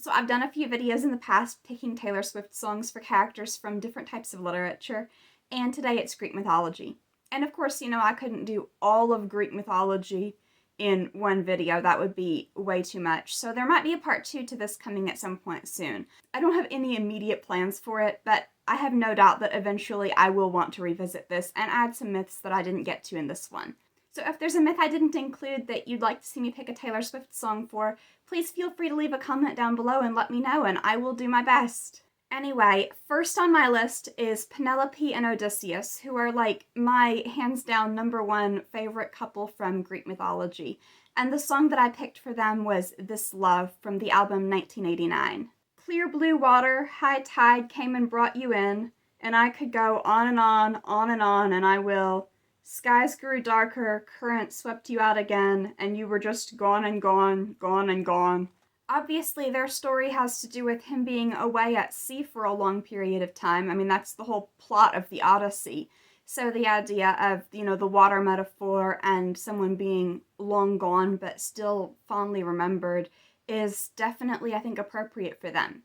So I've done a few videos in the past picking Taylor Swift songs for characters from different types of literature, and today it's Greek mythology. And of course, I couldn't do all of Greek mythology in one video. That would be way too much. So there might be a part 2 to this coming at some point soon. I don't have any immediate plans for it, but I have no doubt that eventually I will want to revisit this and add some myths that I didn't get to in this one. So if there's a myth I didn't include that you'd like to see me pick a Taylor Swift song for, please feel free to leave a comment down below and let me know, and I will do my best. Anyway, first on my list is Penelope and Odysseus, who are like my hands down #1 favorite couple from Greek mythology. And the song that I picked for them was This Love from the album 1989. Clear blue water, high tide came and brought you in, and I could go on and on, and I will. Skies grew darker, current swept you out again, and you were just gone and gone, gone and gone. Obviously, their story has to do with him being away at sea for a long period of time. I mean, that's the whole plot of the Odyssey. So the idea of, the water metaphor and someone being long gone but still fondly remembered is definitely, I think, appropriate for them.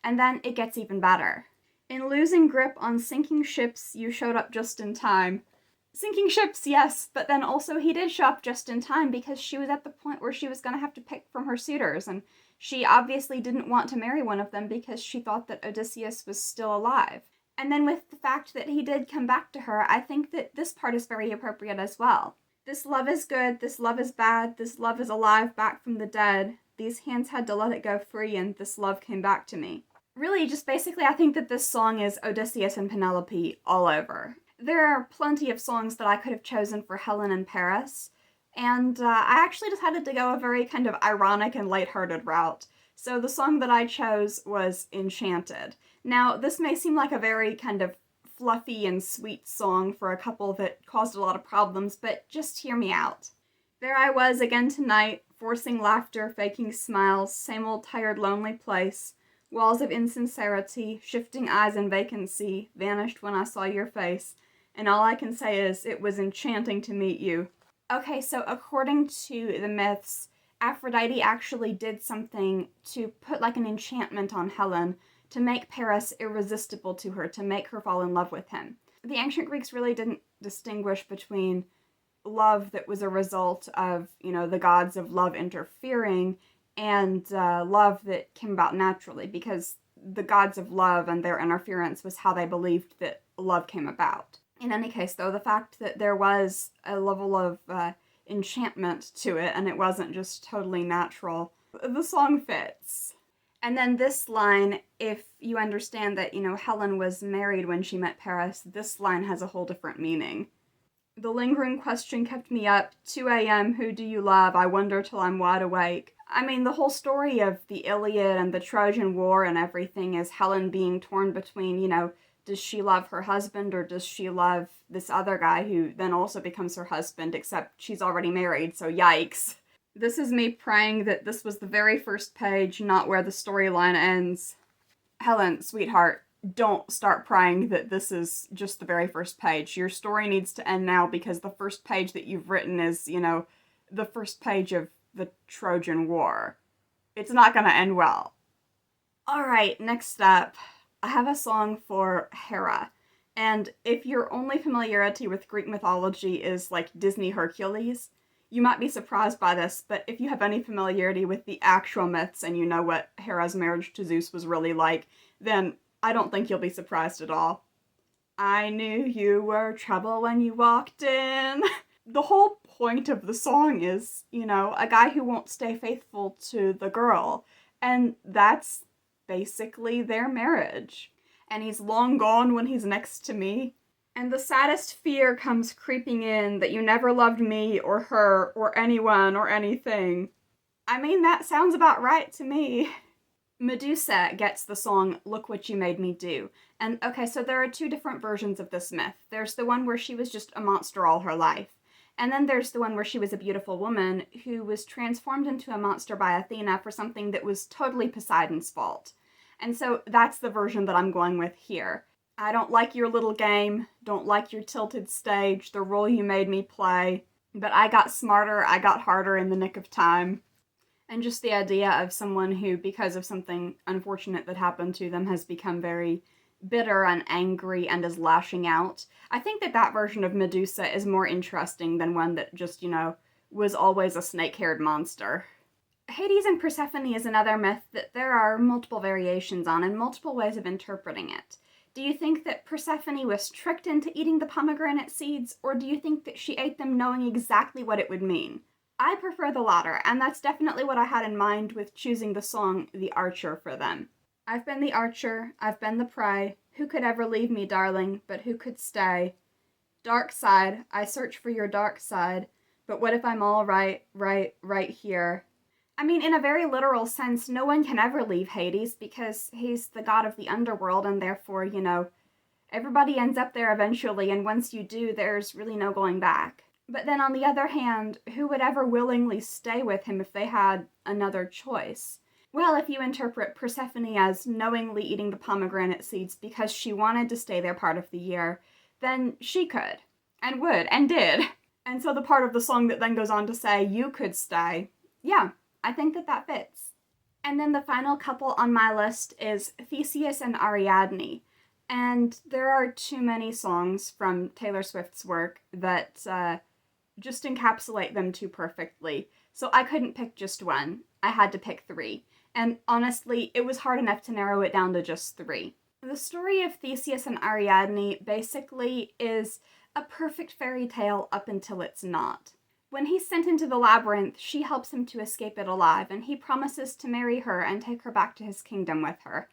And then it gets even better. In losing grip on sinking ships, you showed up just in time. Sinking ships, yes, but then also he did show up just in time because she was at the point where she was going to have to pick from her suitors, and she obviously didn't want to marry one of them because she thought that Odysseus was still alive. And then with the fact that he did come back to her, I think that this part is very appropriate as well. This love is good, this love is bad, this love is alive back from the dead. These hands had to let it go free and this love came back to me. Really, just basically I think that this song is Odysseus and Penelope all over. There are plenty of songs that I could have chosen for Helen and Paris, and I actually decided to go a very kind of ironic and lighthearted route. So the song that I chose was Enchanted. Now, this may seem like a very kind of fluffy and sweet song for a couple that caused a lot of problems, but just hear me out. There I was again tonight, forcing laughter, faking smiles, same old tired lonely place. Walls of insincerity, shifting eyes and vacancy, vanished when I saw your face. And all I can say is, it was enchanting to meet you. Okay, so according to the myths, Aphrodite actually did something to put like an enchantment on Helen to make Paris irresistible to her, to make her fall in love with him. The ancient Greeks really didn't distinguish between love that was a result of, the gods of love interfering and love that came about naturally, because the gods of love and their interference was how they believed that love came about. In any case, though, the fact that there was a level of enchantment to it, and it wasn't just totally natural, the song fits. And then this line, if you understand that, Helen was married when she met Paris, this line has a whole different meaning. The lingering question kept me up, 2 a.m., who do you love? I wonder till I'm wide awake. I mean, the whole story of the Iliad and the Trojan War and everything is Helen being torn between, does she love her husband or does she love this other guy who then also becomes her husband, except she's already married, so yikes. This is me praying that this was the very first page, not where the storyline ends. Helen, sweetheart, don't start praying that this is just the very first page. Your story needs to end now because the first page that you've written is, the first page of the Trojan War. It's not gonna end well. Alright, next up, I have a song for Hera. And if your only familiarity with Greek mythology is like Disney Hercules, you might be surprised by this, but if you have any familiarity with the actual myths and you know what Hera's marriage to Zeus was really like, then I don't think you'll be surprised at all. I knew you were trouble when you walked in. The whole point of the song is, a guy who won't stay faithful to the girl. And that's basically their marriage. And he's long gone when he's next to me. And the saddest fear comes creeping in that you never loved me or her or anyone or anything. I mean, that sounds about right to me. Medusa gets the song, Look What You Made Me Do. And okay, so there are 2 different versions of this myth. There's the one where she was just a monster all her life. And then there's the one where she was a beautiful woman who was transformed into a monster by Athena for something that was totally Poseidon's fault. And so that's the version that I'm going with here. I don't like your little game, don't like your tilted stage, the role you made me play, but I got smarter, I got harder in the nick of time. And just the idea of someone who, because of something unfortunate that happened to them, has become very bitter and angry and is lashing out. I think that version of Medusa is more interesting than one that just, was always a snake-haired monster. Hades and Persephone is another myth that there are multiple variations on and multiple ways of interpreting it. Do you think that Persephone was tricked into eating the pomegranate seeds, or do you think that she ate them knowing exactly what it would mean? I prefer the latter, and that's definitely what I had in mind with choosing the song The Archer for them. I've been the archer, I've been the prey, who could ever leave me, darling, but who could stay? Dark side, I search for your dark side, but what if I'm all right here? I mean, in a very literal sense, no one can ever leave Hades because he's the god of the underworld, and therefore, everybody ends up there eventually, and once you do, there's really no going back. But then on the other hand, who would ever willingly stay with him if they had another choice? Well, if you interpret Persephone as knowingly eating the pomegranate seeds because she wanted to stay there part of the year, then she could, and would, and did. And so the part of the song that then goes on to say, you could stay, yeah, I think that fits. And then the final couple on my list is Theseus and Ariadne. And there are too many songs from Taylor Swift's work that just encapsulate them too perfectly. So I couldn't pick just one. I had to pick 3. And honestly, it was hard enough to narrow it down to just 3. The story of Theseus and Ariadne basically is a perfect fairy tale up until it's not. When he's sent into the labyrinth, she helps him to escape it alive, and he promises to marry her and take her back to his kingdom with her.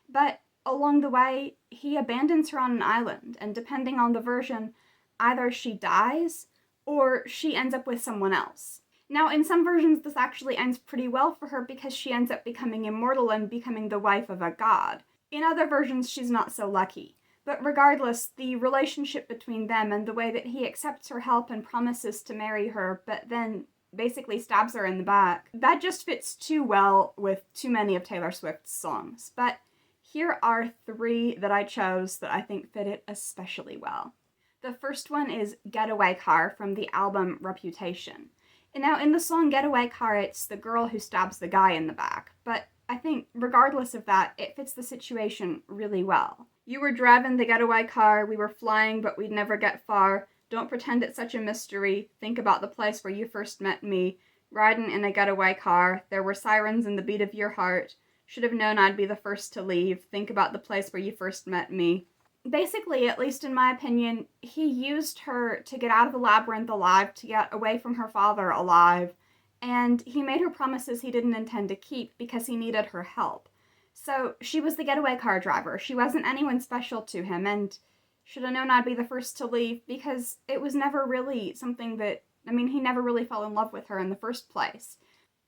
But along the way, he abandons her on an island, and depending on the version, either she dies or she ends up with someone else. Now, in some versions, this actually ends pretty well for her because she ends up becoming immortal and becoming the wife of a god. In other versions, she's not so lucky. But regardless, the relationship between them and the way that he accepts her help and promises to marry her, but then basically stabs her in the back, that just fits too well with too many of Taylor Swift's songs. But here are 3 that I chose that I think fit it especially well. The first one is Getaway Car from the album Reputation. And now in the song Getaway Car, it's the girl who stabs the guy in the back, but I think regardless of that, it fits the situation really well. You were driving the getaway car, we were flying but we'd never get far. Don't pretend it's such a mystery, think about the place where you first met me. Riding in a getaway car, there were sirens in the beat of your heart. Should have known I'd be the first to leave, think about the place where you first met me. Basically, at least in my opinion, he used her to get out of the labyrinth alive, to get away from her father alive, and he made her promises he didn't intend to keep because he needed her help. So she was the getaway car driver. She wasn't anyone special to him, and should have known I'd be the first to leave because it was never really something that, he never really fell in love with her in the first place.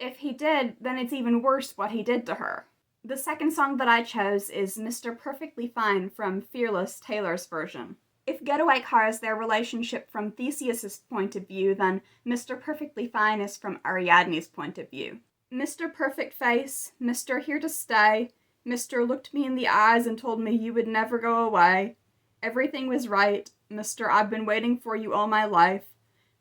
If he did, then it's even worse what he did to her. The second song that I chose is Mr. Perfectly Fine from Fearless, Taylor's version. If Getaway Car is their relationship from Theseus's point of view, then Mr. Perfectly Fine is from Ariadne's point of view. Mr. Perfect Face, Mr. Here to Stay, Mr. Looked me in the eyes and told me you would never go away. Everything was right, Mr. I've been waiting for you all my life.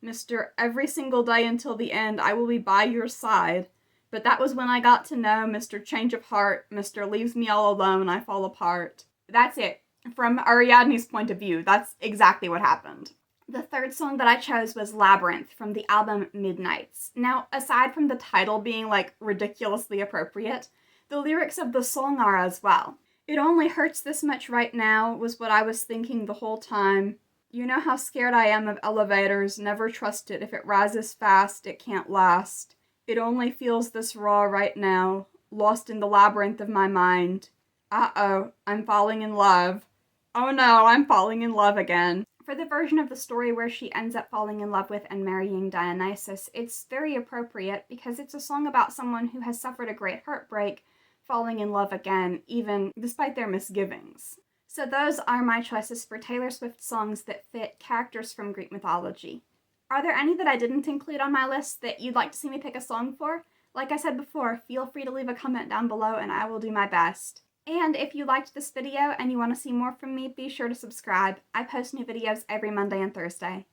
Mr. Every single day until the end I will be by your side. But that was when I got to know Mr. Change of Heart, Mr. Leaves me all alone, I fall apart. That's it. From Ariadne's point of view, that's exactly what happened. The third song that I chose was Labyrinth from the album Midnights. Now, aside from the title being ridiculously appropriate, the lyrics of the song are as well. It only hurts this much right now was what I was thinking the whole time. You know how scared I am of elevators, never trust it. If it rises fast, it can't last. It only feels this raw right now, lost in the labyrinth of my mind. Uh-oh, I'm falling in love. Oh no, I'm falling in love again. For the version of the story where she ends up falling in love with and marrying Dionysus, it's very appropriate because it's a song about someone who has suffered a great heartbreak, falling in love again, even despite their misgivings. So those are my choices for Taylor Swift songs that fit characters from Greek mythology. Are there any that I didn't include on my list that you'd like to see me pick a song for? Like I said before, feel free to leave a comment down below and I will do my best. And if you liked this video and you want to see more from me, be sure to subscribe. I post new videos every Monday and Thursday.